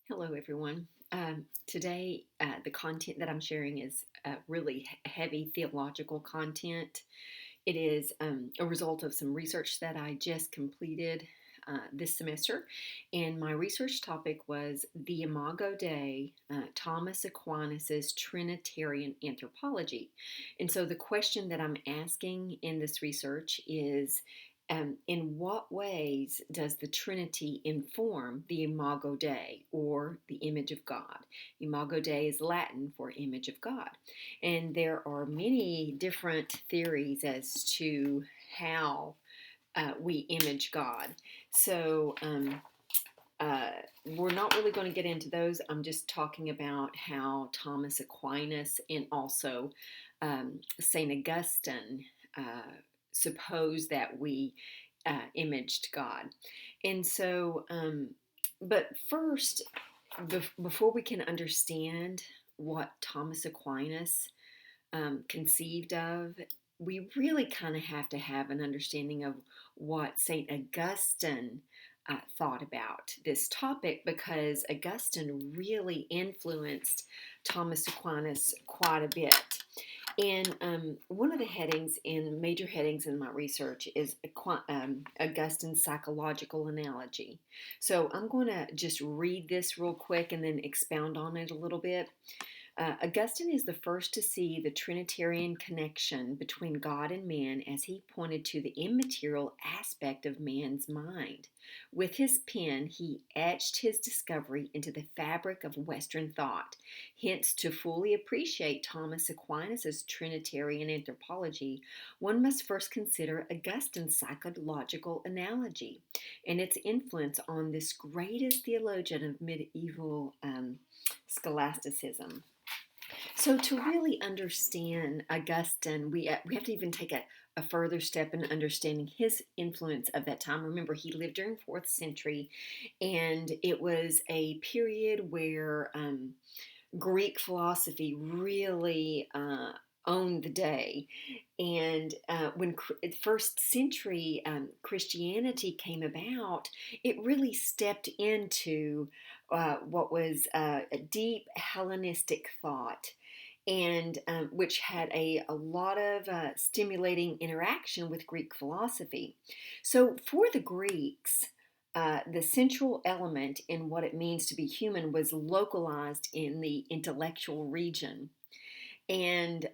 Hello, everyone. Today, the content that I'm sharing is really heavy theological content. It is a result of some research that I just completed this semester, and my research topic was the Imago Dei, Thomas Aquinas' Trinitarian anthropology. And so, the question that I'm asking in this research is in what ways does the Trinity inform the Imago Dei, or the image of God? Imago Dei is Latin for image of God. And there are many different theories as to how we image God. So uh, we're not really going to get into those. I'm just talking about how Thomas Aquinas and also St. Augustine suppose that we imaged God. And so, but first, before we can understand what Thomas Aquinas conceived of, we really kind of have to have an understanding of what St. Augustine thought about this topic, because Augustine really influenced Thomas Aquinas quite a bit. And one of the major headings in my research is Augustine's psychological analogy. So I'm going to just read this real quick and then expound on it a little bit. Augustine is the first to see the Trinitarian connection between God and man, as he pointed to the immaterial aspect of man's mind. With his pen, he etched his discovery into the fabric of Western thought. Hence, to fully appreciate Thomas Aquinas' Trinitarian anthropology, one must first consider Augustine's psychological analogy and its influence on this greatest theologian of medieval scholasticism. So, to really understand Augustine, we have to even take a further step in understanding his influence of that time. Remember, he lived during 4th century, and it was a period where Greek philosophy really owned the day. And when first century Christianity came about, it really stepped into what was a deep Hellenistic thought, and which had a lot of stimulating interaction with Greek philosophy. So for the Greeks, the central element in what it means to be human was localized in the intellectual region and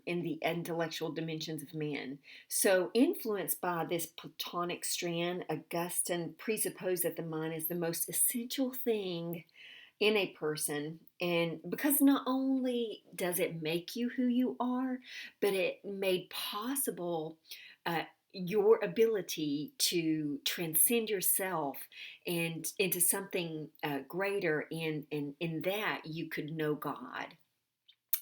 in the intellectual dimensions of man. So, influenced by this Platonic strand, Augustine presupposed that the mind is the most essential thing in a person, and because not only does it make you who you are, but it made possible your ability to transcend yourself and into something greater, and in that you could know God.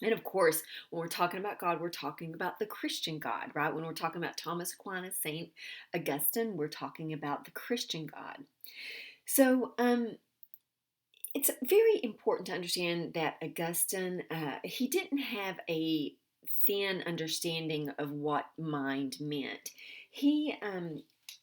And of course, when we're talking about God, we're talking about the Christian God, right? When we're talking about Thomas Aquinas, St. Augustine, we're talking about the Christian God. So, it's very important to understand that Augustine, he didn't have a thin understanding of what mind meant. He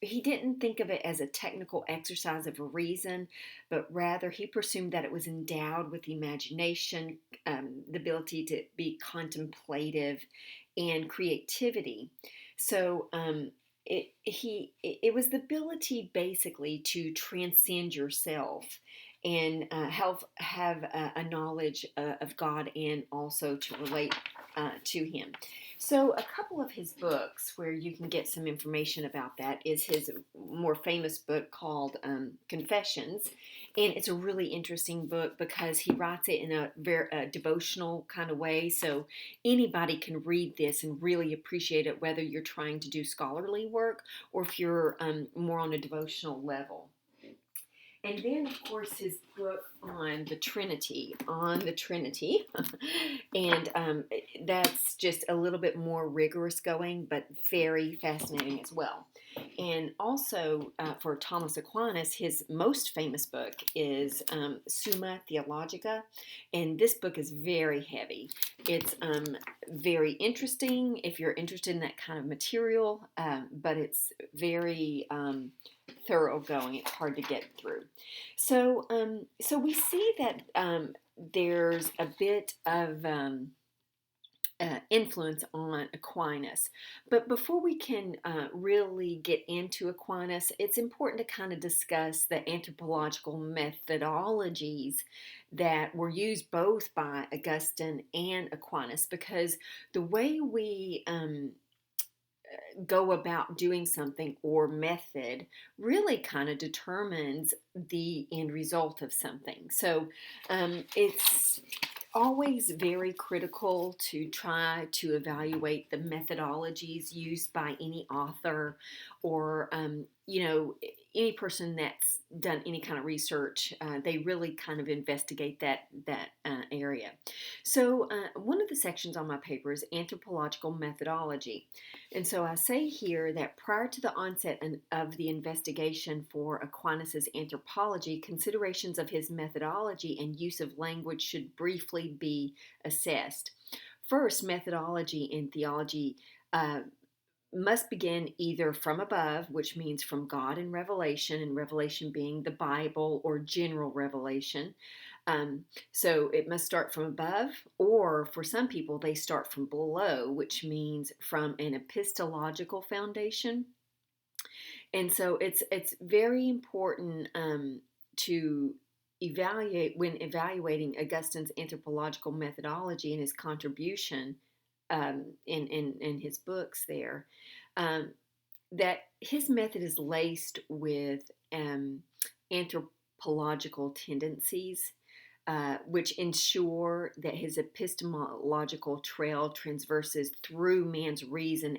he didn't think of it as a technical exercise of reason, but rather he presumed that it was endowed with imagination, the ability to be contemplative, and creativity. So it was the ability basically to transcend yourself and have a knowledge of God, and also to relate to Him. So, a couple of his books where you can get some information about that is his more famous book called Confessions. And it's a really interesting book because he writes it in a very devotional kind of way. So, anybody can read this and really appreciate it, whether you're trying to do scholarly work or if you're more on a devotional level. And then, of course, his book on the Trinity, and that's just a little bit more rigorous going, but very fascinating as well. And also for Thomas Aquinas, his most famous book is Summa Theologica, and this book is very heavy. It's very interesting if you're interested in that kind of material, but it's very thoroughgoing. It's hard to get through. So we see that there's a bit of influence on Aquinas. But before we can really get into Aquinas, it's important to kind of discuss the anthropological methodologies that were used both by Augustine and Aquinas, because the way we go about doing something or method really kind of determines the end result of something. So it's always very critical to try to evaluate the methodologies used by any author or any person that's done any kind of research. They really kind of investigate that area. So one of the sections on my paper is anthropological methodology, and so I say here that prior to the onset of the investigation for Aquinas's anthropology, considerations of his methodology and use of language should briefly be assessed. First, methodology in theology must begin either from above, which means from God and revelation being the Bible or general revelation. So it must start from above, or for some people, they start from below, which means from an epistological foundation. And so it's very important to evaluate when evaluating Augustine's anthropological methodology and his contribution in his books there, um, that his method is laced with anthropological tendencies, which ensure that his epistemological trail transverses through man's reason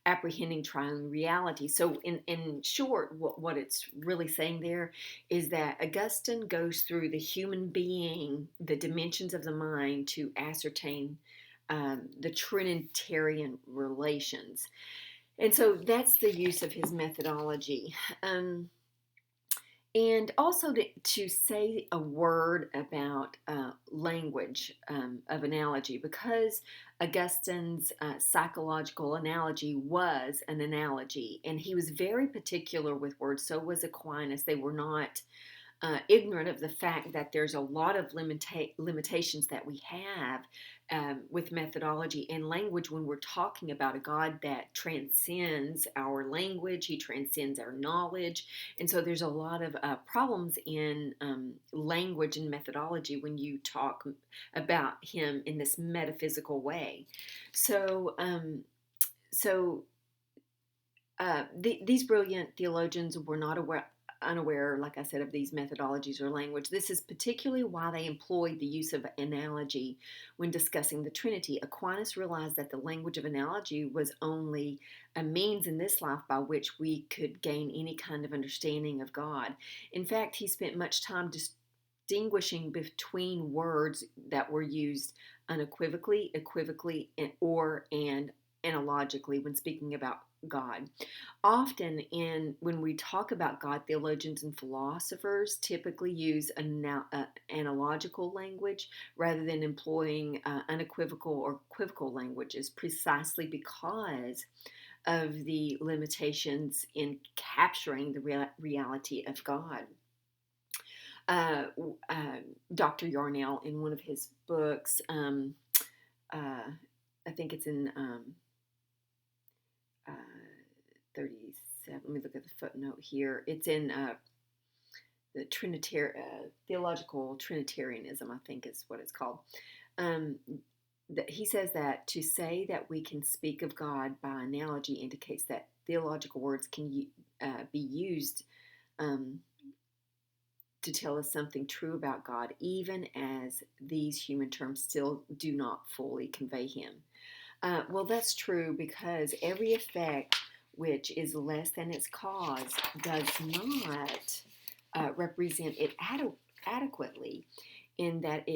apprehending triune reality. So in short, what it's really saying there is that Augustine goes through the human being, the dimensions of the mind, to ascertain the Trinitarian relations. And so that's the use of his methodology. And also to say a word about language of analogy, because Augustine's psychological analogy was an analogy, and he was very particular with words. So was Aquinas. They were not ignorant of the fact that there's a lot of limitations that we have with methodology and language when we're talking about a God that transcends our language. He transcends our knowledge. And so there's a lot of problems in language and methodology when you talk about him in this metaphysical way. So, these brilliant theologians were not unaware, like I said, of these methodologies or language. This is particularly why they employed the use of analogy when discussing the Trinity. Aquinas realized that the language of analogy was only a means in this life by which we could gain any kind of understanding of God. In fact, he spent much time distinguishing between words that were used unequivocally, equivocally, and analogically when speaking about God. Often, when we talk about God, theologians and philosophers typically use analogical language rather than employing unequivocal or equivocal languages, precisely because of the limitations in capturing the reality of God. Dr. Yarnell, in one of his books, I think it's in 37. Let me look at the footnote here. It's in the theological Trinitarianism, I think is what it's called. He says that to say that we can speak of God by analogy indicates that theological words can be used to tell us something true about God, even as these human terms still do not fully convey him. Well, that's true, because every effect which is less than its cause does not represent it adequately, in that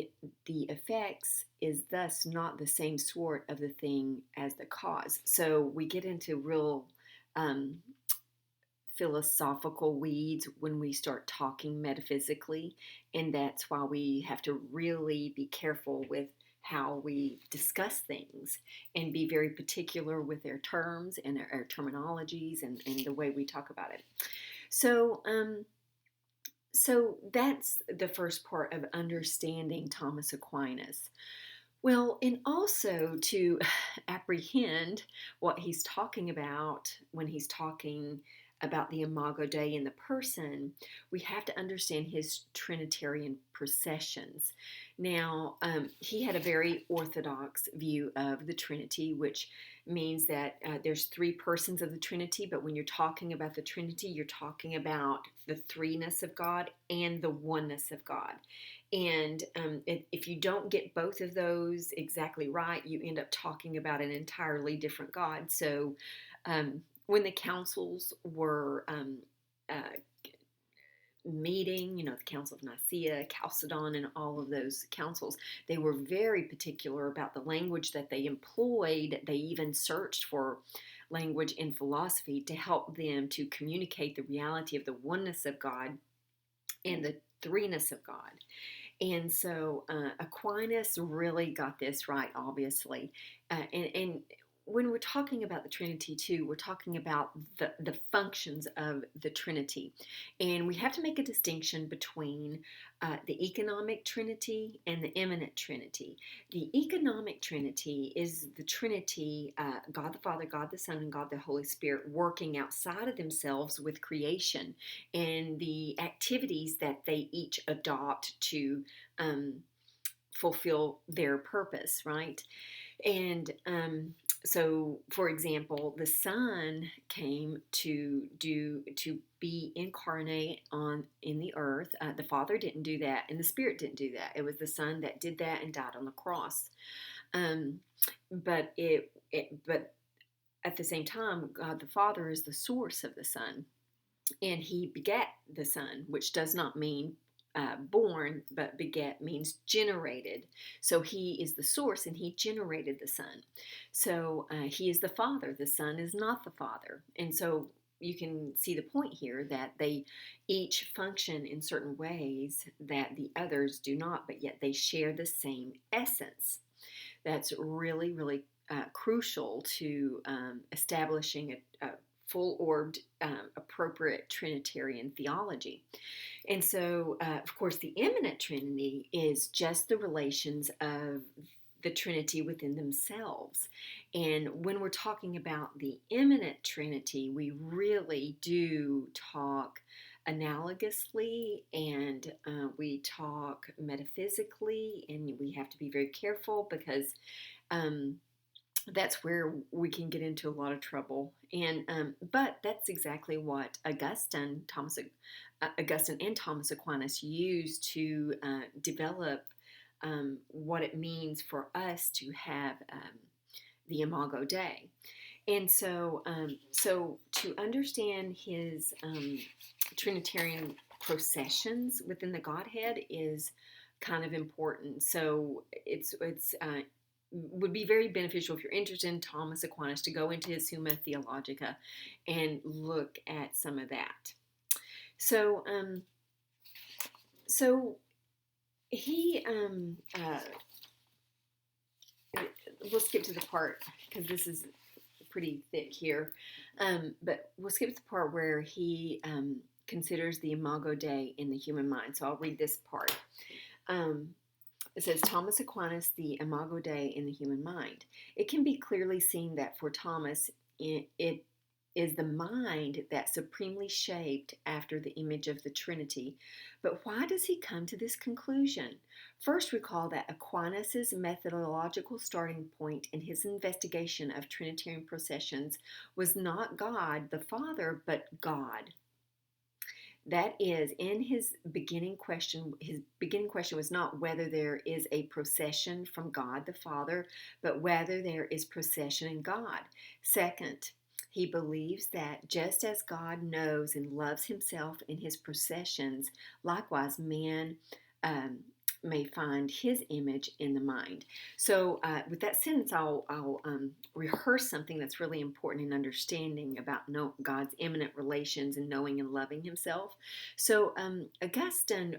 the effects is thus not the same sort of the thing as the cause. So we get into real um, philosophical weeds when we start talking metaphysically, and that's why we have to really be careful with how we discuss things and be very particular with their terms and our terminologies and the way we talk about it. So, so that's the first part of understanding Thomas Aquinas. Well, and also to apprehend what he's talking about when he's talking about the Imago Dei in the person, we have to understand his Trinitarian processions. Now, he had a very orthodox view of the Trinity, which means that there's three persons of the Trinity, but when you're talking about the Trinity, you're talking about the threeness of God and the oneness of God. And if you don't get both of those exactly right, you end up talking about an entirely different God. So when the councils were uh, meeting, the Council of Nicaea, Chalcedon, and all of those councils, they were very particular about the language that they employed. They even searched for language in philosophy to help them to communicate the reality of the oneness of God and the threeness of God. And so Aquinas really got this right, obviously. And when we're talking about the Trinity, too, we're talking about the functions of the Trinity. And we have to make a distinction between the economic Trinity and the immanent Trinity. The economic Trinity is the Trinity, God the Father, God the Son, and God the Holy Spirit, working outside of themselves with creation and the activities that they each adopt to fulfill their purpose, right? And so, for example, the Son came to be incarnate in the earth. The Father didn't do that, and the Spirit didn't do that. It was the Son that did that and died on the cross. But but at the same time, God the Father is the source of the Son, and He begat the Son, which does not mean born, but beget means generated. So he is the source and he generated the Son. So he is the Father. The Son is not the Father. And so you can see the point here that they each function in certain ways that the others do not, but yet they share the same essence. That's really, really crucial to establishing a full-orbed, appropriate Trinitarian theology. And so, of course, the immanent Trinity is just the relations of the Trinity within themselves. And when we're talking about the immanent Trinity, we really do talk analogously and we talk metaphysically, and we have to be very careful because that's where we can get into a lot of trouble. And but that's exactly what Augustine and Thomas Aquinas used to develop what it means for us to have the Imago Dei. And so, so to understand his Trinitarian processions within the Godhead is kind of important. So it's would be very beneficial if you're interested in Thomas Aquinas to go into his Summa Theologica and look at some of that. So, so he, we'll skip to the part because this is pretty thick here, but we'll skip to the part where he considers the Imago Dei in the human mind. So I'll read this part. It says, Thomas Aquinas, the Imago Dei in the human mind. It can be clearly seen that for Thomas, it is the mind that supremely shaped after the image of the Trinity. But why does he come to this conclusion? First, recall that Aquinas' methodological starting point in his investigation of Trinitarian processions was not God the Father, but God. That is, in his beginning question was not whether there is a procession from God the Father, but whether there is procession in God. Second, he believes that just as God knows and loves himself in his processions, likewise man may find his image in the mind. So, with that sentence, I'll rehearse something that's really important in understanding about God's immanent relations and knowing and loving himself. So, Augustine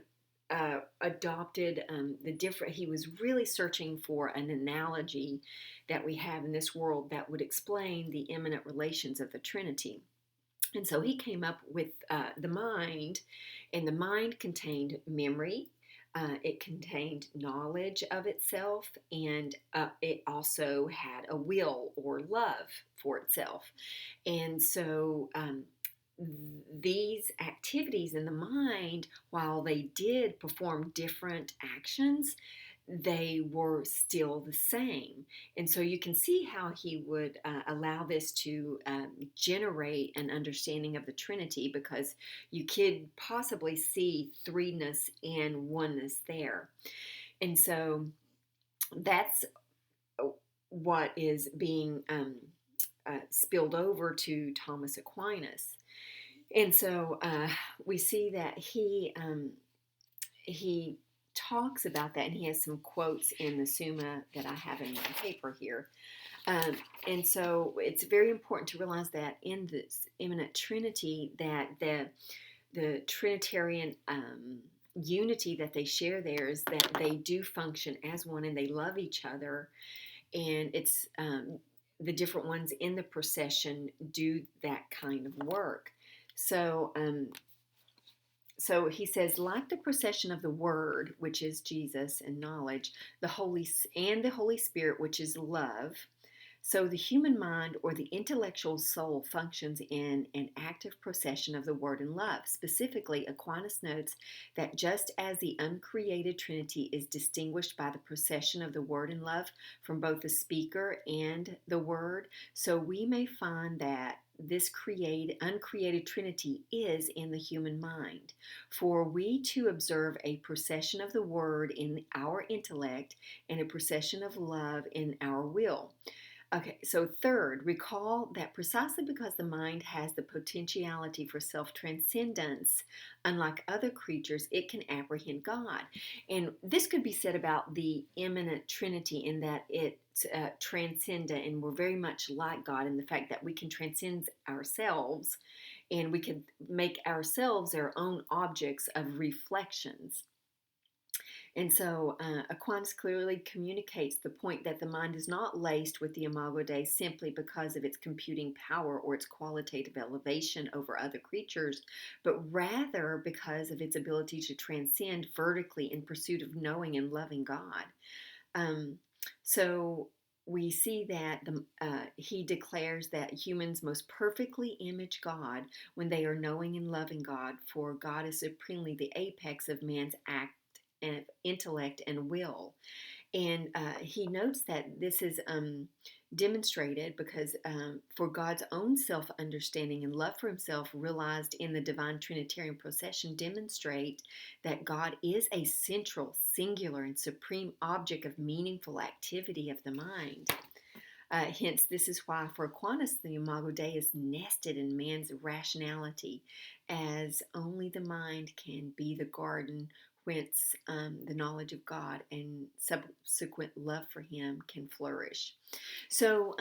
adopted the different, he was really searching for an analogy that we have in this world that would explain the immanent relations of the Trinity. And so he came up with the mind, and the mind contained memory. It contained knowledge of itself, and it also had a will or love for itself. And so these activities in the mind, while they did perform different actions, they were still the same. And so you can see how he would allow this to generate an understanding of the Trinity, because you could possibly see threeness and oneness there. And so that's what is being spilled over to Thomas Aquinas. And so we see that he talks about that, and he has some quotes in the Summa that I have in my paper here. And so it's very important to realize that in this immanent Trinity, that the Trinitarian unity that they share there is that they do function as one and they love each other, and it's the different ones in the procession do that kind of work. So he says, like the procession of the Word, which is Jesus and knowledge, the Holy Spirit, which is love, so the human mind or the intellectual soul functions in an active procession of the Word and love. Specifically, Aquinas notes that just as the uncreated Trinity is distinguished by the procession of the Word and love from both the speaker and the Word, so we may find that this uncreated Trinity is in the human mind. For we too observe a procession of the Word in our intellect and a procession of love in our will. Okay, so third, recall that precisely because the mind has the potentiality for self-transcendence, unlike other creatures, it can apprehend God. And this could be said about the immanent Trinity in that it's transcendent, and we're very much like God in the fact that we can transcend ourselves, and we can make ourselves our own objects of reflections. And so Aquinas clearly communicates the point that the mind is not laced with the Imago Dei simply because of its computing power or its qualitative elevation over other creatures, but rather because of its ability to transcend vertically in pursuit of knowing and loving God. So we see that he declares that humans most perfectly image God when they are knowing and loving God, for God is supremely the apex of man's act and intellect and will. And he notes that this is demonstrated because for God's own self-understanding and love for himself realized in the divine Trinitarian procession demonstrate that God is a central, singular, and supreme object of meaningful activity of the mind. Hence, this is why for Aquinas the Imago Dei is nested in man's rationality, as only the mind can be the garden whence the knowledge of God and subsequent love for him can flourish. So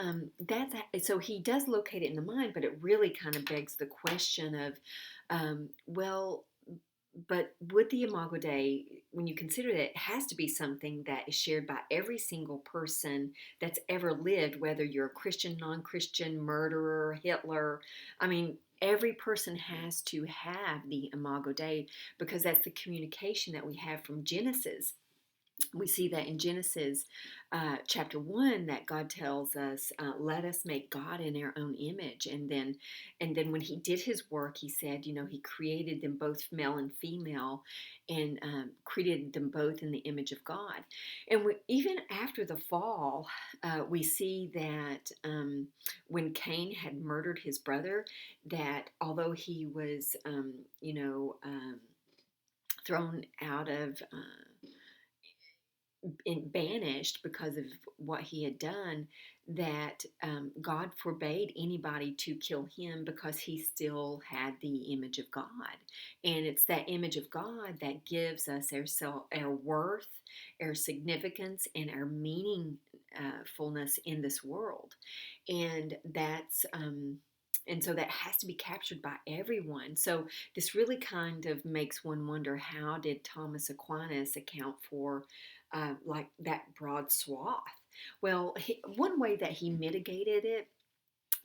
so he does locate it in the mind, but it really kind of begs the question of, but would the Imago Dei, when you consider that, it has to be something that is shared by every single person that's ever lived, whether you're a Christian, non-Christian, murderer, Hitler. I mean, every person has to have the Imago Dei because that's the communication that we have from Genesis. We see that in Genesis chapter 1 that God tells us, let us make God in our own image. And then when he did his work, he said, he created them both male and female and created them both in the image of God. And even after the fall, we see that when Cain had murdered his brother, that although he was, thrown out of banished because of what he had done, that God forbade anybody to kill him because he still had the image of God. And it's that image of God that gives us our worth, our significance, and our meaningfulness in this world. And so that has to be captured by everyone. So this really kind of makes one wonder, how did Thomas Aquinas account for like that broad swath? Well, one way that he mitigated it,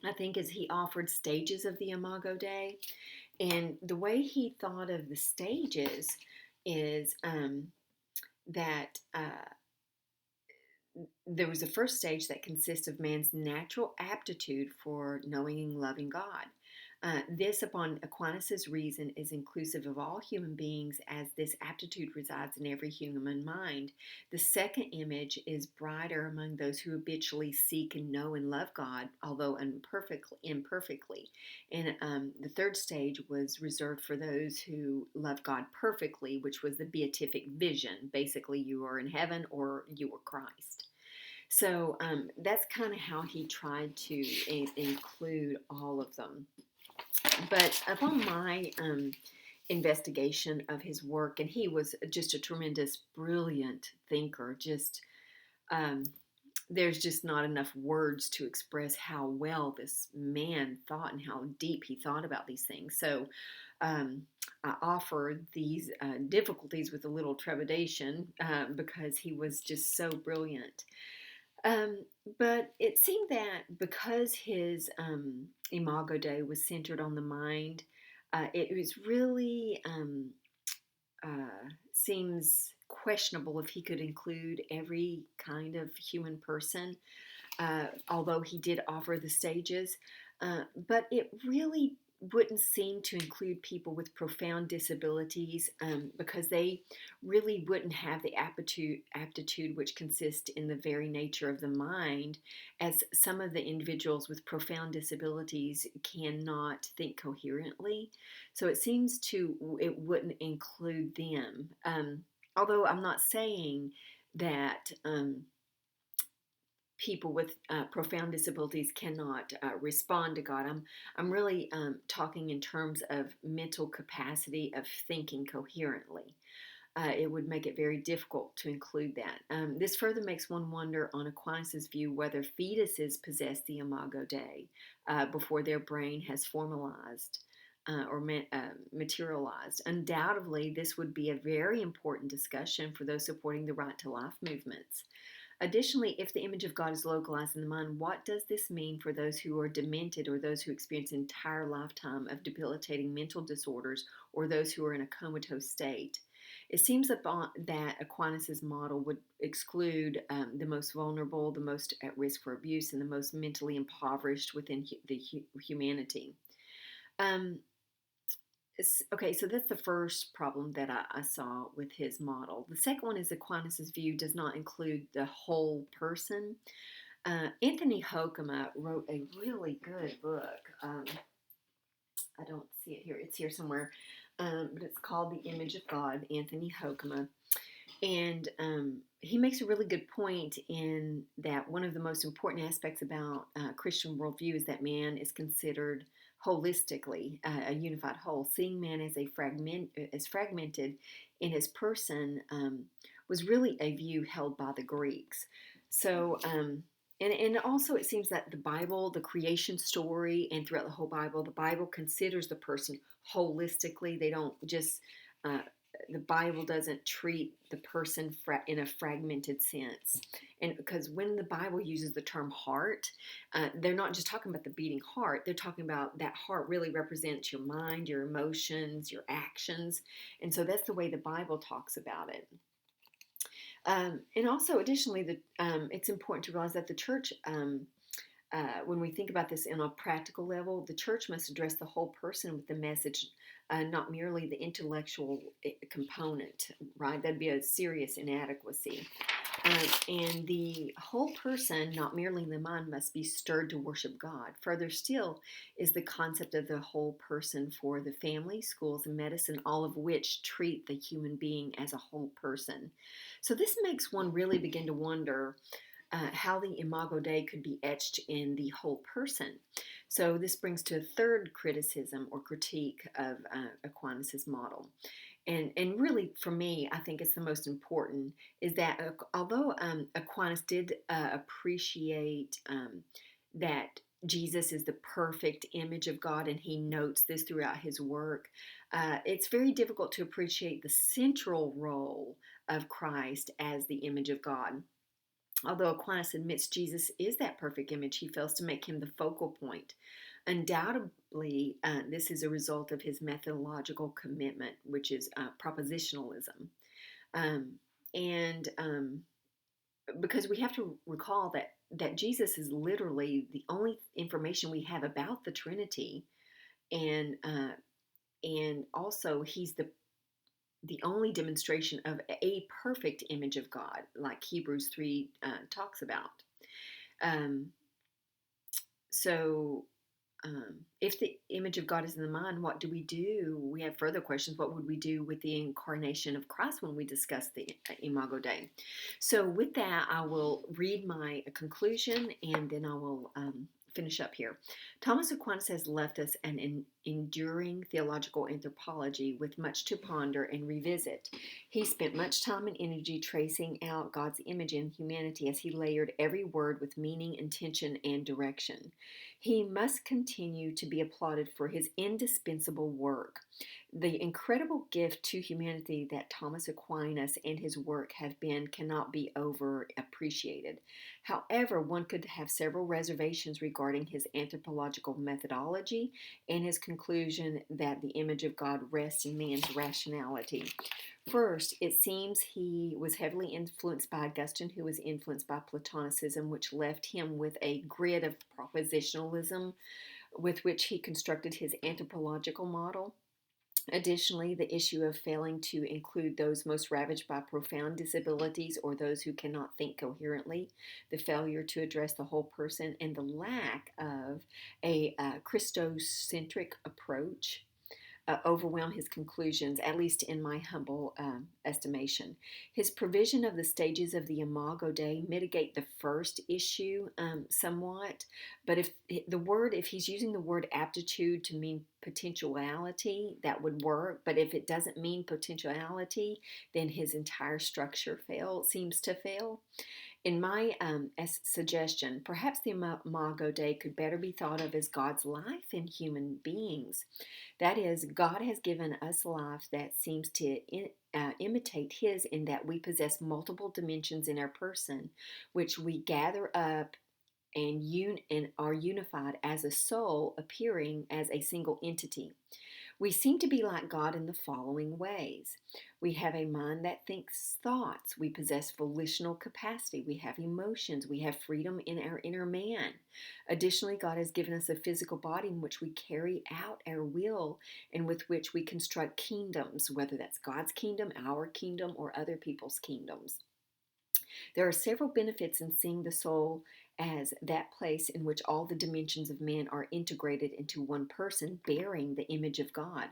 I think, is he offered stages of the Imago Dei. And the way he thought of the stages is that there was a first stage that consists of man's natural aptitude for knowing and loving God. This, upon Aquinas' reason, is inclusive of all human beings, as this aptitude resides in every human mind. The second image is brighter among those who habitually seek and know and love God, although imperfectly. And the third stage was reserved for those who love God perfectly, which was the beatific vision. Basically, you are in heaven or you are Christ. So that's kind of how he tried to include all of them. But upon my investigation of his work, and he was just a tremendous, brilliant thinker, there's just not enough words to express how well this man thought and how deep he thought about these things. So I offer these difficulties with a little trepidation because he was just so brilliant. But it seemed that because his Imago Dei was centered on the mind, it was really seems questionable if he could include every kind of human person, although he did offer the stages. But it really wouldn't seem to include people with profound disabilities because they really wouldn't have the aptitude which consists in the very nature of the mind, as some of the individuals with profound disabilities cannot think coherently. So it seems it wouldn't include them. Although I'm not saying that people with profound disabilities cannot respond to God. I'm really talking in terms of mental capacity of thinking coherently. It would make it very difficult to include that. This further makes one wonder on Aquinas' view whether fetuses possess the Imago Dei before their brain has formalized or materialized. Undoubtedly, this would be a very important discussion for those supporting the right to life movements. Additionally, if the image of God is localized in the mind, what does this mean for those who are demented, or those who experience an entire lifetime of debilitating mental disorders, or those who are in a comatose state? It seems that Aquinas' model would exclude the most vulnerable, the most at risk for abuse, and the most mentally impoverished within the humanity. Okay, so that's the first problem that I saw with his model. The second one is Aquinas' view does not include the whole person. Anthony Hoekema wrote a really good book. I don't see it here. It's here somewhere. But it's called The Image of God, Anthony Hoekema. And he makes a really good point in that one of the most important aspects about Christian worldview is that man is considered holistically a unified whole. Seeing man as fragmented in his person was really a view held by the Greeks. So, and also it seems that the Bible, the creation story, and throughout the whole Bible, the Bible considers the person holistically. They don't just the Bible doesn't treat the person in a fragmented sense. And because when the Bible uses the term heart, they're not just talking about the beating heart. They're talking about that heart really represents your mind, your emotions, your actions. And so that's the way the Bible talks about it. And also, additionally, it's important to realize that the church, when we think about this on a practical level, the church must address the whole person with the message, not merely the intellectual component, right? That'd be a serious inadequacy. And the whole person, not merely the mind, must be stirred to worship God. Further still is the concept of the whole person for the family, schools, and medicine, all of which treat the human being as a whole person. So this makes one really begin to wonder how the Imago Dei could be etched in the whole person. So this brings to a third criticism or critique of Aquinas' model. And really, for me, I think it's the most important, is that although Aquinas did appreciate that Jesus is the perfect image of God, and he notes this throughout his work, it's very difficult to appreciate the central role of Christ as the image of God. Although Aquinas admits Jesus is that perfect image, he fails to make him the focal point. Undoubtedly, this is a result of his methodological commitment, which is propositionalism. Um, and Because we have to recall that Jesus is literally the only information we have about the Trinity, and also he's the only demonstration of a perfect image of God, like Hebrews 3 talks about. Um, so, if the image of God is in the mind, what do we do? We have further questions. What would we do with the incarnation of Christ when we discuss the Imago Dei? So, with that, I will read my conclusion and then I will finish up here. Thomas Aquinas has left us an enduring theological anthropology with much to ponder and revisit. He spent much time and energy tracing out God's image in humanity as he layered every word with meaning, intention, and direction. He must continue to be applauded for his indispensable work. The incredible gift to humanity that Thomas Aquinas and his work have been cannot be overappreciated. However, one could have several reservations regarding his anthropological methodology and his conclusion that the image of God rests in man's rationality. First, it seems he was heavily influenced by Augustine, who was influenced by Platonicism, which left him with a grid of propositionalism with which he constructed his anthropological model. Additionally, the issue of failing to include those most ravaged by profound disabilities or those who cannot think coherently, the failure to address the whole person, and the lack of a Christocentric approach overwhelm his conclusions, at least in my humble estimation. His provision of the stages of the Imago Dei mitigate the first issue somewhat, but if he's using the word aptitude to mean potentiality, that would work. But if it doesn't mean potentiality, then his entire structure seems to fail. In my suggestion, perhaps the Imago Dei could better be thought of as God's life in human beings. That is, God has given us life that seems to imitate His in that we possess multiple dimensions in our person, which we gather up and are unified as a soul appearing as a single entity. We seem to be like God in the following ways. We have a mind that thinks thoughts. We possess volitional capacity. We have emotions. We have freedom in our inner man. Additionally, God has given us a physical body in which we carry out our will and with which we construct kingdoms, whether that's God's kingdom, our kingdom, or other people's kingdoms. There are several benefits in seeing the soul as that place in which all the dimensions of man are integrated into one person bearing the image of God.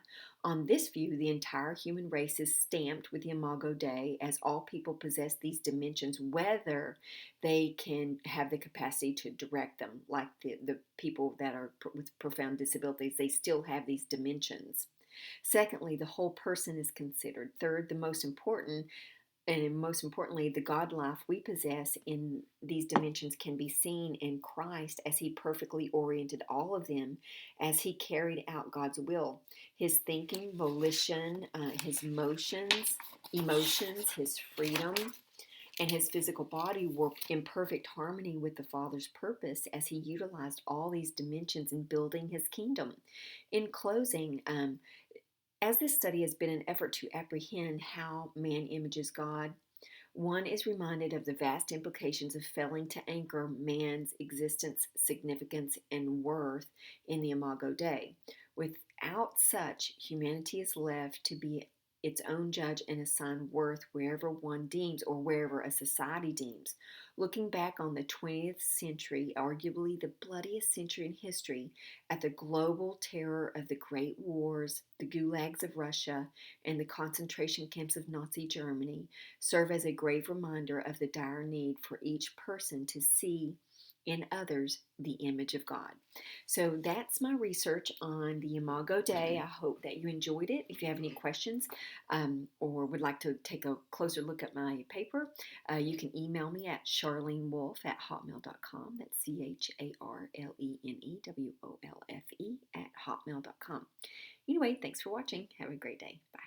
On this view, the entire human race is stamped with the Imago Dei, as all people possess these dimensions, whether they can have the capacity to direct them. Like the people that are with profound disabilities, they still have these dimensions. Secondly, the whole person is considered. Third, most importantly, the God life we possess in these dimensions can be seen in Christ as he perfectly oriented all of them as he carried out God's will. His thinking, volition, his emotions, his freedom, and his physical body were in perfect harmony with the Father's purpose as he utilized all these dimensions in building his kingdom. In closing, as this study has been an effort to apprehend how man images God, one is reminded of the vast implications of failing to anchor man's existence, significance, and worth in the Imago Dei. Without such, humanity is left to be its own judge and assign worth wherever one deems or wherever a society deems. Looking back on the 20th century, arguably the bloodiest century in history, at the global terror of the Great Wars, the gulags of Russia, and the concentration camps of Nazi Germany, serve as a grave reminder of the dire need for each person to see in others the image of God. So that's my research on the Imago Dei. I hope that you enjoyed it. If you have any questions or would like to take a closer look at my paper, you can email me at charleneWolfe@hotmail.com. That's CharleneWolfe@hotmail.com. Anyway, thanks for watching. Have a great day. Bye.